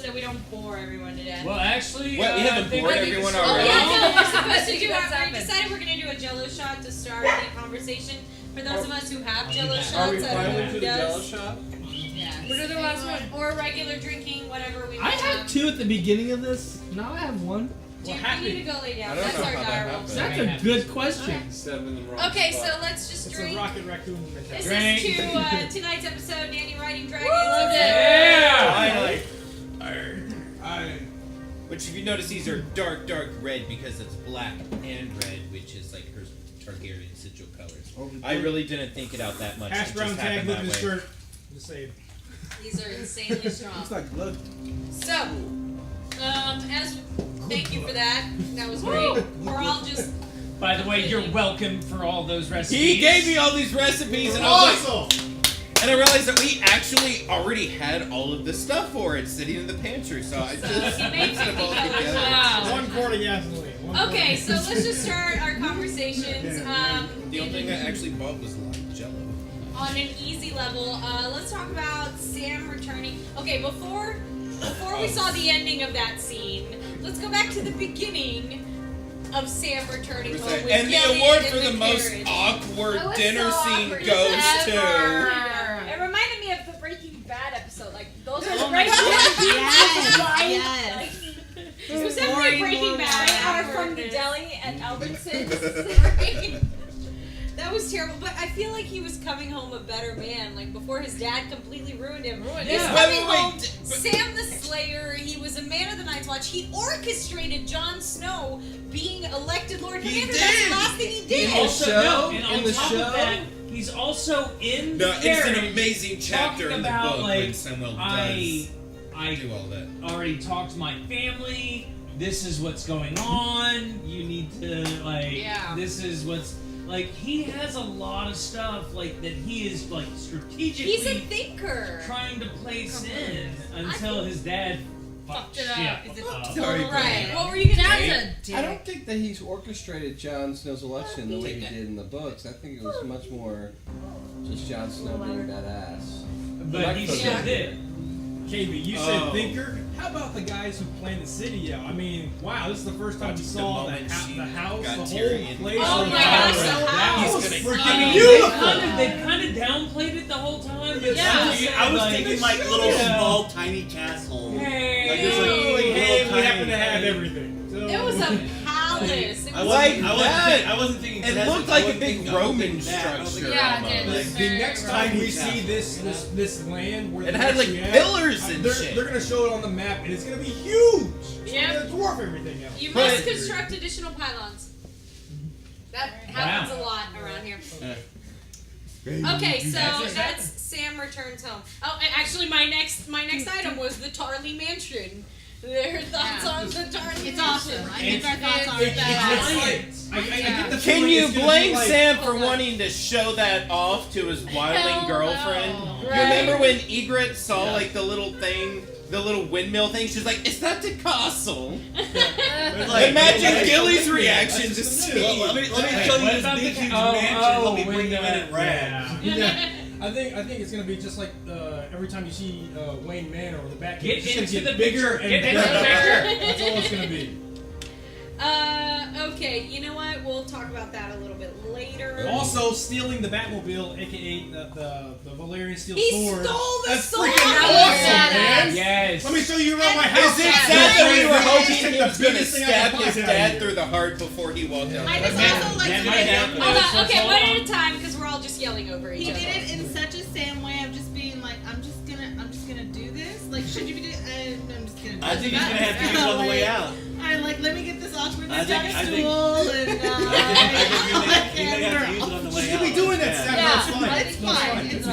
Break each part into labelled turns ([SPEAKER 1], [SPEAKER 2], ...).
[SPEAKER 1] that we don't bore everyone to death.
[SPEAKER 2] Well, actually,
[SPEAKER 3] we haven't bored everyone already.
[SPEAKER 1] Oh, yeah, no, we're supposed to do we decided we're going to do a Jello shot to start the conversation. For those of us who have Jello shots,
[SPEAKER 4] Are we finally to the Jello shot?
[SPEAKER 1] Yeah.
[SPEAKER 5] What are the last one?
[SPEAKER 1] Or regular drinking, whatever we want.
[SPEAKER 6] I had 2 at the beginning of this. Now I have 1.
[SPEAKER 1] Dude, we need to go lay down.
[SPEAKER 3] I don't
[SPEAKER 1] That's
[SPEAKER 3] know
[SPEAKER 1] our
[SPEAKER 3] how that
[SPEAKER 1] dire
[SPEAKER 3] happened.
[SPEAKER 6] That's a good question.
[SPEAKER 4] 7 in the wrong
[SPEAKER 1] Okay,
[SPEAKER 4] spot.
[SPEAKER 1] so let's just
[SPEAKER 7] It's
[SPEAKER 1] drink.
[SPEAKER 7] a rocket raccoon mentality.
[SPEAKER 1] This is to tonight's episode, Nanny Riding Dragons.
[SPEAKER 2] Yeah!
[SPEAKER 3] Finally. Which, if you notice, these are dark red because it's black and red, which is like her Targaryen sigil colors. I really didn't think it out that much.
[SPEAKER 7] Hash
[SPEAKER 3] It
[SPEAKER 7] brown
[SPEAKER 3] just
[SPEAKER 7] tag,
[SPEAKER 3] happened
[SPEAKER 7] look
[SPEAKER 3] that
[SPEAKER 7] at his
[SPEAKER 3] way.
[SPEAKER 7] shirt. Just saying.
[SPEAKER 1] These are insanely strong.
[SPEAKER 4] Looks like blood.
[SPEAKER 1] So, thank you for that. That was great. We're all just.
[SPEAKER 2] By the way, you're welcome for all those recipes.
[SPEAKER 3] He gave me all these recipes, and I was like,
[SPEAKER 7] Awesome!
[SPEAKER 3] and I realized that we actually already had all of the stuff for it sitting in the pantry, so I just
[SPEAKER 1] he made
[SPEAKER 3] mixed them all
[SPEAKER 1] 50 colors.
[SPEAKER 3] together.
[SPEAKER 1] Wow.
[SPEAKER 7] 1 quart of gasoline.
[SPEAKER 1] Okay, so let's just start our conversations.
[SPEAKER 3] The only thing I actually bought was lime jello.
[SPEAKER 1] On an easy level, let's talk about Sam returning. Okay, before we saw the ending of that scene, let's go back to the beginning of Sam returning home with
[SPEAKER 3] And the
[SPEAKER 1] Gillian
[SPEAKER 3] award
[SPEAKER 1] in
[SPEAKER 3] for the most
[SPEAKER 1] carriage.
[SPEAKER 3] awkward
[SPEAKER 5] That was
[SPEAKER 3] dinner
[SPEAKER 5] so
[SPEAKER 3] scene
[SPEAKER 5] awkward.
[SPEAKER 3] goes to...
[SPEAKER 5] It reminded me of the Breaking Bad episode. Like, those are the
[SPEAKER 1] my
[SPEAKER 5] Breaking
[SPEAKER 1] God.
[SPEAKER 5] Bad.
[SPEAKER 1] Yes. It was definitely Breaking Bad.
[SPEAKER 5] They are from the deli at Albertsons.
[SPEAKER 1] That was terrible, but I feel like he was coming home a better man. Like before his dad completely ruined him. He's
[SPEAKER 2] Yeah.
[SPEAKER 1] coming
[SPEAKER 3] Wait,
[SPEAKER 1] home. Sam the Slayer. He was a man of the Night's Watch. He orchestrated Jon Snow being elected Lord
[SPEAKER 3] He
[SPEAKER 1] Commander. That's the
[SPEAKER 3] did.
[SPEAKER 1] last thing he did.
[SPEAKER 2] And on
[SPEAKER 6] In the
[SPEAKER 2] top
[SPEAKER 6] show?
[SPEAKER 2] of that, he's also in
[SPEAKER 3] No,
[SPEAKER 2] the
[SPEAKER 3] it's an
[SPEAKER 2] carriage
[SPEAKER 3] amazing chapter
[SPEAKER 2] talking
[SPEAKER 3] in the
[SPEAKER 2] about,
[SPEAKER 3] book
[SPEAKER 2] like,
[SPEAKER 3] when Samuel does
[SPEAKER 2] I
[SPEAKER 3] do all that.
[SPEAKER 2] already talked to my family. This is what's going on. You need to
[SPEAKER 1] Yeah.
[SPEAKER 2] This is what's he has a lot of stuff that he is strategically
[SPEAKER 1] He's a thinker.
[SPEAKER 2] trying to place in until his dad fucked
[SPEAKER 5] it
[SPEAKER 2] shit
[SPEAKER 5] up. Is it
[SPEAKER 2] up.
[SPEAKER 3] Sorry,
[SPEAKER 1] Right. What were you gonna say?
[SPEAKER 5] That's a
[SPEAKER 4] I don't think that he's orchestrated Jon Snow's election the way he did in the books. I think it was much more just Jon Snow being badass.
[SPEAKER 2] But he still
[SPEAKER 1] Yeah.
[SPEAKER 2] did.
[SPEAKER 7] KB, you said thinker? How about the guys who planned the city out? I mean, wow, this is the first time we saw the
[SPEAKER 3] moment she
[SPEAKER 7] house, the
[SPEAKER 3] got
[SPEAKER 7] whole
[SPEAKER 3] Tyrion.
[SPEAKER 7] place.
[SPEAKER 1] Oh
[SPEAKER 7] on
[SPEAKER 1] my
[SPEAKER 7] fire.
[SPEAKER 1] gosh, the
[SPEAKER 7] That
[SPEAKER 1] house.
[SPEAKER 7] was
[SPEAKER 3] He's gonna
[SPEAKER 7] freaking
[SPEAKER 3] eat.
[SPEAKER 7] beautiful!
[SPEAKER 2] They've kind of downplayed it the whole time. But
[SPEAKER 1] Yeah.
[SPEAKER 2] still
[SPEAKER 8] I was
[SPEAKER 2] said,
[SPEAKER 8] thinking little
[SPEAKER 2] yeah.
[SPEAKER 8] small tiny castle.
[SPEAKER 2] Hey.
[SPEAKER 8] Like, there's,
[SPEAKER 7] Hey,
[SPEAKER 8] little
[SPEAKER 7] we happen to
[SPEAKER 8] tiny-
[SPEAKER 7] have everything. So,
[SPEAKER 1] It was a palace. It
[SPEAKER 8] I
[SPEAKER 1] was
[SPEAKER 3] Like
[SPEAKER 8] wasn't thinking
[SPEAKER 3] It
[SPEAKER 8] peasants,
[SPEAKER 3] looked
[SPEAKER 8] I
[SPEAKER 3] like a
[SPEAKER 8] wasn't
[SPEAKER 3] big
[SPEAKER 8] thinking-
[SPEAKER 3] Roman
[SPEAKER 8] that. I was
[SPEAKER 3] structure.
[SPEAKER 8] thinking-
[SPEAKER 5] Yeah, it did.
[SPEAKER 3] almost.
[SPEAKER 7] the next time we
[SPEAKER 8] Tiny
[SPEAKER 7] see
[SPEAKER 8] castle.
[SPEAKER 7] this land where
[SPEAKER 3] It
[SPEAKER 7] the
[SPEAKER 3] had, like,
[SPEAKER 7] actually
[SPEAKER 3] pillars and
[SPEAKER 7] they're,
[SPEAKER 3] shit.
[SPEAKER 7] They're gonna show it on the map, and it's gonna be huge. It's
[SPEAKER 1] Yeah.
[SPEAKER 7] gonna dwarf everything else.
[SPEAKER 1] You
[SPEAKER 3] But-
[SPEAKER 1] must construct additional pylons. That happens a lot around here. Okay, so that's Sam returns home. Oh, and actually, my next item was the Tarly Mansion. Their thoughts on the Tarly
[SPEAKER 5] It's
[SPEAKER 1] Mansion.
[SPEAKER 5] awesome. I think our thoughts on
[SPEAKER 7] It's
[SPEAKER 5] that.
[SPEAKER 7] I get the
[SPEAKER 3] Can
[SPEAKER 7] feeling
[SPEAKER 3] you
[SPEAKER 7] it's gonna
[SPEAKER 3] blame
[SPEAKER 7] be like,
[SPEAKER 3] Sam for
[SPEAKER 1] Hold on.
[SPEAKER 3] wanting to show that off to his wildling
[SPEAKER 5] Hell
[SPEAKER 3] girlfriend?
[SPEAKER 5] no.
[SPEAKER 3] You
[SPEAKER 1] Right.
[SPEAKER 3] remember when Ygritte saw the little thing, the little windmill thing? She's like, "Is that the castle?"
[SPEAKER 8] Like,
[SPEAKER 3] Imagine
[SPEAKER 8] like,
[SPEAKER 3] Gilly's
[SPEAKER 7] like,
[SPEAKER 3] reaction to
[SPEAKER 7] that's just
[SPEAKER 3] see.
[SPEAKER 8] Let me show you
[SPEAKER 2] What
[SPEAKER 8] this
[SPEAKER 2] about
[SPEAKER 8] big
[SPEAKER 2] the
[SPEAKER 8] huge
[SPEAKER 2] ca-
[SPEAKER 8] mansion. Let me bring you in
[SPEAKER 2] when
[SPEAKER 8] in rags.
[SPEAKER 2] yeah.
[SPEAKER 7] I think it's gonna be just like every time you see Wayne Manor or the Batcave,
[SPEAKER 2] Get
[SPEAKER 7] it's just gonna
[SPEAKER 2] into
[SPEAKER 7] get
[SPEAKER 2] the
[SPEAKER 7] bigger
[SPEAKER 2] picture.
[SPEAKER 7] and
[SPEAKER 2] Get into the
[SPEAKER 7] better.
[SPEAKER 2] picture.
[SPEAKER 7] That's all it's gonna be.
[SPEAKER 1] Okay, you know what? We'll talk about that a little bit later.
[SPEAKER 7] Also, stealing the Batmobile, aka the Valerian steel
[SPEAKER 1] He
[SPEAKER 7] sword.
[SPEAKER 1] stole the
[SPEAKER 7] That's
[SPEAKER 1] sword!
[SPEAKER 7] freaking
[SPEAKER 1] That was
[SPEAKER 7] awesome, man!
[SPEAKER 2] Yes.
[SPEAKER 7] Let me show you around my house.
[SPEAKER 3] Is it sad that we were hoping
[SPEAKER 7] Take
[SPEAKER 3] he
[SPEAKER 7] the
[SPEAKER 3] was going to
[SPEAKER 7] biggest thing I
[SPEAKER 3] stab
[SPEAKER 7] can
[SPEAKER 3] his
[SPEAKER 7] find out
[SPEAKER 3] dad
[SPEAKER 7] here.
[SPEAKER 3] through the heart before he walked out?
[SPEAKER 9] I
[SPEAKER 3] the
[SPEAKER 9] just
[SPEAKER 3] door?
[SPEAKER 9] also like
[SPEAKER 2] that
[SPEAKER 9] to
[SPEAKER 2] might
[SPEAKER 9] say
[SPEAKER 2] happen.
[SPEAKER 1] Hold on, okay,
[SPEAKER 2] Hold
[SPEAKER 1] one
[SPEAKER 2] on.
[SPEAKER 1] at a time because we're all just yelling over each
[SPEAKER 9] he
[SPEAKER 1] other.
[SPEAKER 9] did it in such a Sam way of just being like, I'm just gonna do this. Like, should you be doing? I'm just gonna. Do
[SPEAKER 8] I think
[SPEAKER 9] this.
[SPEAKER 8] he's gonna have to use it on the way out.
[SPEAKER 9] I'm like, let me get this awkward
[SPEAKER 8] I think- I think-
[SPEAKER 9] stool and.
[SPEAKER 8] I think he may have to use it on the way
[SPEAKER 7] You
[SPEAKER 8] out.
[SPEAKER 7] should be doing that, Sam.
[SPEAKER 5] Yeah.
[SPEAKER 7] That's fine.
[SPEAKER 9] It's fine. It's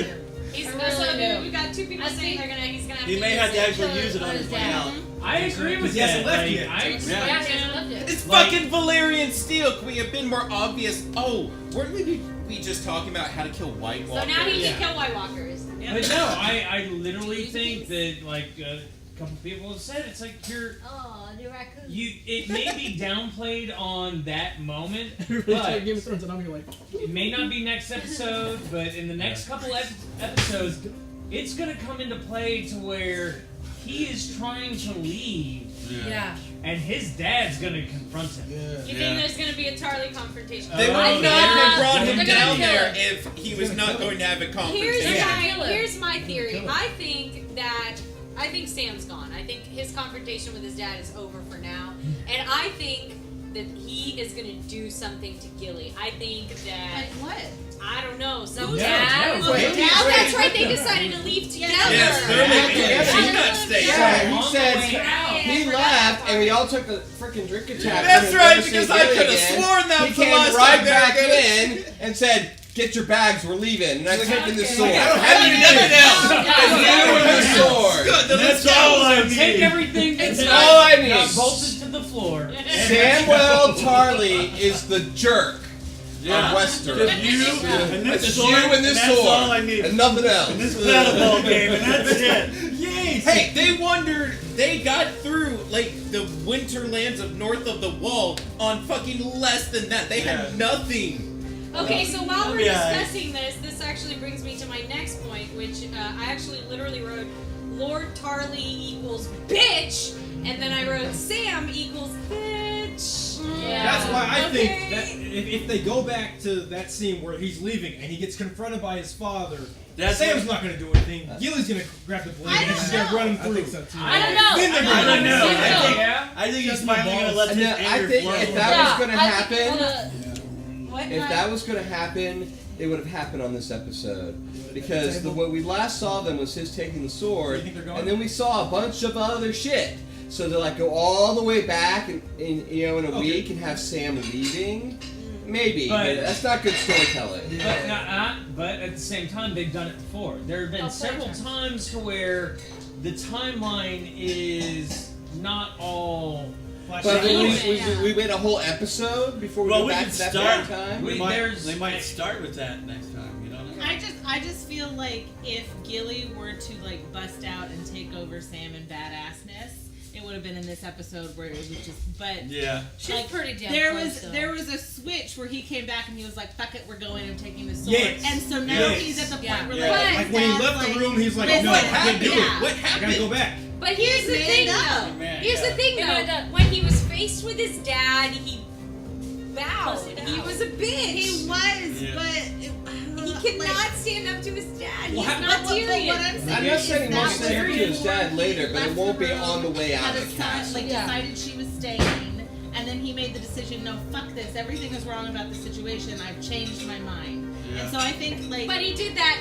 [SPEAKER 9] fine.
[SPEAKER 1] He's
[SPEAKER 5] I really do.
[SPEAKER 1] we got two people
[SPEAKER 5] I
[SPEAKER 1] saying
[SPEAKER 5] think
[SPEAKER 1] he's gonna have
[SPEAKER 8] He
[SPEAKER 1] to
[SPEAKER 8] may
[SPEAKER 1] use
[SPEAKER 8] have to
[SPEAKER 1] it.
[SPEAKER 8] actually use it on his way out.
[SPEAKER 2] I agree with
[SPEAKER 7] He hasn't
[SPEAKER 2] that.
[SPEAKER 7] left yet.
[SPEAKER 2] I,
[SPEAKER 8] Yeah.
[SPEAKER 5] Yeah, he hasn't left yet.
[SPEAKER 3] It's
[SPEAKER 2] Like-
[SPEAKER 3] fucking Valerian steel. Can we have been more obvious? Oh, weren't we just talking about how to kill White
[SPEAKER 1] So
[SPEAKER 3] Walkers?
[SPEAKER 1] now he
[SPEAKER 7] Yeah.
[SPEAKER 1] can kill White Walkers.
[SPEAKER 2] But no, I literally think that a couple people have said it's like
[SPEAKER 5] Oh, the raccoon.
[SPEAKER 2] it may be downplayed on that moment,
[SPEAKER 6] Everybody's
[SPEAKER 2] but
[SPEAKER 6] like Game of Thrones, and I'm like,
[SPEAKER 2] it may not be next episode, but in the next couple episodes, it's gonna come into play to where he is trying to leave,
[SPEAKER 10] Yeah.
[SPEAKER 2] and his dad's gonna confront him.
[SPEAKER 1] You think there's gonna be a Tarly confrontation?
[SPEAKER 3] They would
[SPEAKER 2] Oh,
[SPEAKER 3] not
[SPEAKER 2] yeah.
[SPEAKER 3] have brought him
[SPEAKER 1] They're gonna
[SPEAKER 3] down
[SPEAKER 1] kill
[SPEAKER 3] there
[SPEAKER 1] him.
[SPEAKER 3] if he was not going to have a confrontation.
[SPEAKER 1] Here's my theory. I think Sam's gone. I think his confrontation with his dad is over for now, and I think that he is gonna do something to Gilly. I think that
[SPEAKER 5] Like what?
[SPEAKER 1] I don't know. Some
[SPEAKER 2] No,
[SPEAKER 1] dad.
[SPEAKER 2] no,
[SPEAKER 4] wait,
[SPEAKER 1] Oh,
[SPEAKER 4] wait,
[SPEAKER 1] that's right.
[SPEAKER 4] wait.
[SPEAKER 1] They decided to leave together.
[SPEAKER 3] Yes, they're leaving. She's not staying.
[SPEAKER 4] Yeah,
[SPEAKER 2] On
[SPEAKER 4] he
[SPEAKER 2] the
[SPEAKER 4] said
[SPEAKER 2] way out.
[SPEAKER 4] he left, and we all took a freaking drink attack.
[SPEAKER 3] That's
[SPEAKER 4] and
[SPEAKER 3] right,
[SPEAKER 4] never
[SPEAKER 3] because
[SPEAKER 4] seen
[SPEAKER 3] I
[SPEAKER 4] Gilly
[SPEAKER 3] could have
[SPEAKER 4] again.
[SPEAKER 3] sworn that
[SPEAKER 4] He
[SPEAKER 3] was the
[SPEAKER 4] came
[SPEAKER 3] last
[SPEAKER 4] right
[SPEAKER 3] time they were
[SPEAKER 4] back
[SPEAKER 3] gonna-
[SPEAKER 4] in and said, "Get your bags, we're leaving." And I took in the sword.
[SPEAKER 3] I don't have any nothing else.
[SPEAKER 4] And you and the sword.
[SPEAKER 3] Good, then let's
[SPEAKER 8] That's all
[SPEAKER 3] go.
[SPEAKER 8] I
[SPEAKER 2] Take
[SPEAKER 8] need.
[SPEAKER 2] everything
[SPEAKER 4] That's
[SPEAKER 2] that's
[SPEAKER 4] all I
[SPEAKER 2] got
[SPEAKER 4] need.
[SPEAKER 2] bolted to the floor.
[SPEAKER 4] Samuel Tarly is the jerk
[SPEAKER 8] Yeah.
[SPEAKER 4] of Western.
[SPEAKER 8] Just you and this
[SPEAKER 4] It's
[SPEAKER 8] sword,
[SPEAKER 4] you and this
[SPEAKER 8] that's
[SPEAKER 4] sword.
[SPEAKER 8] all I need.
[SPEAKER 4] And nothing else.
[SPEAKER 8] And this paddleball game, and that's it.
[SPEAKER 7] Yay!
[SPEAKER 3] Hey, they wondered, they got through, like, the winter lands of north of the wall on fucking less than that. They had nothing.
[SPEAKER 1] Okay, so while we're
[SPEAKER 8] Yeah.
[SPEAKER 1] discussing this actually brings me to my next point, which I actually literally wrote Lord Tarly equals bitch, and then I wrote Sam equals bitch.
[SPEAKER 7] That's why I
[SPEAKER 1] Okay.
[SPEAKER 7] think that if they go back to that scene where he's leaving and he gets confronted by his father, Sam's not going to do anything. Gilly's going to grab the blade and he's going to run him through.
[SPEAKER 6] I think so too.
[SPEAKER 1] I don't know.
[SPEAKER 7] Then they're
[SPEAKER 8] I don't know.
[SPEAKER 2] Yeah.
[SPEAKER 8] I think he's
[SPEAKER 7] Just my
[SPEAKER 8] finally gonna
[SPEAKER 7] balls.
[SPEAKER 8] let
[SPEAKER 4] And
[SPEAKER 8] his
[SPEAKER 4] then I
[SPEAKER 8] anger
[SPEAKER 4] think
[SPEAKER 8] flow.
[SPEAKER 4] if that was going to happen,
[SPEAKER 1] What?
[SPEAKER 4] if that was going to happen, it would have happened on this episode. Because what we last saw them was his taking the sword,
[SPEAKER 7] You think they're going?
[SPEAKER 4] and then we saw a bunch of other shit. So to like go all the way back in a week and have Sam leaving, maybe, but that's not good storytelling.
[SPEAKER 2] But at the same time, they've done it before. There have been several times to where the timeline is not all.
[SPEAKER 4] But we wait a whole episode before we go
[SPEAKER 8] we
[SPEAKER 4] back
[SPEAKER 8] can
[SPEAKER 4] to that
[SPEAKER 8] start.
[SPEAKER 4] point in time.
[SPEAKER 8] They might start with that next time. You don't know.
[SPEAKER 9] I just feel like if Gilly were to like bust out and take over Sam in badassness, it would have been in this episode where it was just. But
[SPEAKER 8] Yeah.
[SPEAKER 10] She's
[SPEAKER 9] like,
[SPEAKER 10] pretty damn
[SPEAKER 9] there
[SPEAKER 10] close,
[SPEAKER 9] was
[SPEAKER 10] though.
[SPEAKER 9] there was a switch where he came back and he was like, "Fuck it, we're going. I'm taking the sword."
[SPEAKER 7] Yes.
[SPEAKER 9] And so now
[SPEAKER 7] Yes.
[SPEAKER 9] he's at the point
[SPEAKER 10] Yeah.
[SPEAKER 9] where
[SPEAKER 8] Yeah.
[SPEAKER 9] like,
[SPEAKER 7] Like when he
[SPEAKER 9] dad's
[SPEAKER 7] left the room, he's like,
[SPEAKER 9] "Listen,
[SPEAKER 7] "No, I can't do
[SPEAKER 9] yeah.
[SPEAKER 7] it.
[SPEAKER 3] What
[SPEAKER 7] I gotta
[SPEAKER 3] happened?
[SPEAKER 7] go back."
[SPEAKER 1] But here's the
[SPEAKER 9] made
[SPEAKER 1] thing,
[SPEAKER 9] up.
[SPEAKER 1] though.
[SPEAKER 8] Man,
[SPEAKER 1] Here's the
[SPEAKER 8] yeah.
[SPEAKER 1] thing,
[SPEAKER 10] They made
[SPEAKER 1] though.
[SPEAKER 10] up.
[SPEAKER 1] When he was faced with his dad, he bowed.
[SPEAKER 10] Pussied
[SPEAKER 1] He
[SPEAKER 10] out.
[SPEAKER 1] was a bitch.
[SPEAKER 9] He was,
[SPEAKER 8] Yeah.
[SPEAKER 9] but
[SPEAKER 1] He cannot stand up to his dad. He's
[SPEAKER 7] Well,
[SPEAKER 1] not
[SPEAKER 9] But
[SPEAKER 1] Tyrion.
[SPEAKER 9] what I'm saying
[SPEAKER 4] I'm not
[SPEAKER 9] is
[SPEAKER 4] saying he
[SPEAKER 9] that
[SPEAKER 4] won't
[SPEAKER 9] was
[SPEAKER 4] stand up to his
[SPEAKER 9] before
[SPEAKER 4] dad
[SPEAKER 9] he
[SPEAKER 4] later, but it
[SPEAKER 9] left
[SPEAKER 4] won't
[SPEAKER 9] the
[SPEAKER 4] be
[SPEAKER 9] room,
[SPEAKER 4] on the way out
[SPEAKER 9] had
[SPEAKER 4] of the castle.
[SPEAKER 10] Yeah.
[SPEAKER 9] decided she was staying, and then he made the decision, no, fuck this, everything is wrong about the situation, I've changed my mind.
[SPEAKER 8] Yeah.
[SPEAKER 9] And so I think, like,
[SPEAKER 1] But he did that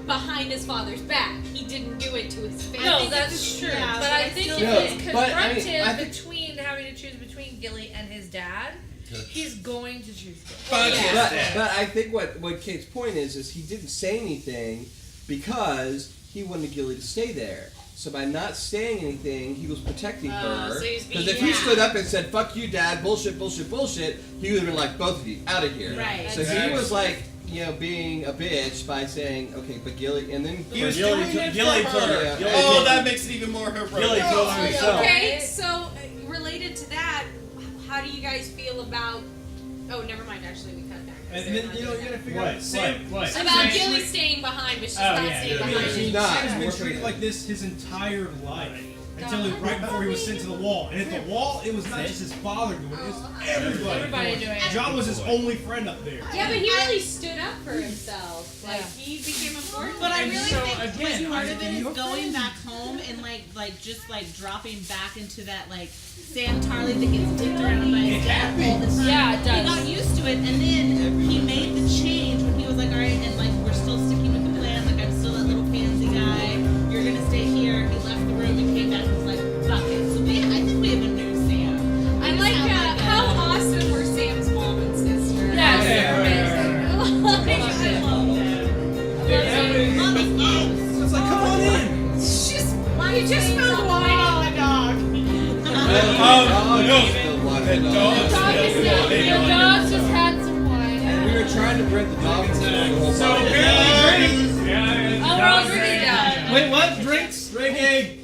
[SPEAKER 1] behind his father's back. He didn't do it to his face.
[SPEAKER 10] No,
[SPEAKER 9] think
[SPEAKER 10] that's
[SPEAKER 9] it's-
[SPEAKER 10] true.
[SPEAKER 9] yeah,
[SPEAKER 10] but I think
[SPEAKER 9] still
[SPEAKER 10] if
[SPEAKER 9] think-
[SPEAKER 10] it's
[SPEAKER 4] but, I mean,
[SPEAKER 10] confrontive
[SPEAKER 4] I think-
[SPEAKER 10] between having to choose between Gilly and his dad, he's going to choose Gilly.
[SPEAKER 3] Fuck his
[SPEAKER 4] But,
[SPEAKER 3] dad.
[SPEAKER 4] but I think what Kate's point is he didn't say anything because he wanted Gilly to stay there. So by not saying anything, he was protecting her.
[SPEAKER 1] so he's
[SPEAKER 4] Because
[SPEAKER 1] being
[SPEAKER 4] if he
[SPEAKER 1] bad.
[SPEAKER 4] stood up and said, "Fuck you, Dad, bullshit, bullshit, bullshit," he would have been like, "Both of you, out of here."
[SPEAKER 9] Right.
[SPEAKER 4] So he was like, being a bitch by saying, "Okay, but Gilly," and then
[SPEAKER 3] He was
[SPEAKER 8] Gilly
[SPEAKER 3] doing it
[SPEAKER 8] Gilly
[SPEAKER 3] for
[SPEAKER 8] told
[SPEAKER 3] her.
[SPEAKER 8] her. Gilly
[SPEAKER 3] Oh,
[SPEAKER 8] told
[SPEAKER 3] that
[SPEAKER 8] her.
[SPEAKER 3] makes it even more heartbreaking.
[SPEAKER 8] Gilly told her himself.
[SPEAKER 1] Okay, so related to that, how do you guys feel about? Oh, never mind. Actually, we cut that.
[SPEAKER 7] And then you gotta figure out Sam.
[SPEAKER 2] What?
[SPEAKER 1] About Gilly staying behind, but she's not staying behind.
[SPEAKER 4] She's not.
[SPEAKER 7] Sam's been
[SPEAKER 4] We're
[SPEAKER 7] treated
[SPEAKER 4] forgetting.
[SPEAKER 7] like this his entire life. Until right before he was sent to the wall. And at the wall, it was not just his father doing it, it was everybody.
[SPEAKER 10] Everybody doing it.
[SPEAKER 7] John was his only friend up there.
[SPEAKER 1] Yeah, but he really stood up for himself. Like
[SPEAKER 10] Yeah.
[SPEAKER 1] he became important.
[SPEAKER 9] But I
[SPEAKER 2] And
[SPEAKER 9] really
[SPEAKER 2] so,
[SPEAKER 9] think
[SPEAKER 2] again,
[SPEAKER 9] part
[SPEAKER 2] I
[SPEAKER 9] of it
[SPEAKER 2] think
[SPEAKER 9] is
[SPEAKER 2] you're
[SPEAKER 9] going back home and just dropping back into that Sam Tarly that gets dicked around by his dad all the time.
[SPEAKER 10] Yeah, it does.
[SPEAKER 9] He got used to it, and then he made the change when he was like, all right, and we're still sticking with the plan. Like I'm still that little pansy guy. You're gonna stay here. He left the room and came back and was like, fuck it. So I think we have a new Sam.
[SPEAKER 1] I like how awesome were Sam's mom and sister.
[SPEAKER 10] Yes,
[SPEAKER 7] Yeah.
[SPEAKER 10] amazing.
[SPEAKER 9] I love that. Mama's close.
[SPEAKER 7] It's like, come on in.
[SPEAKER 1] You just spilled wine on the dog.
[SPEAKER 10] The dogs just had some wine.
[SPEAKER 4] And we were trying to bring the dog into the whole
[SPEAKER 2] So apparently,
[SPEAKER 10] Oh, we're all drinking now.
[SPEAKER 7] Wait, what? Drinks? Drinking.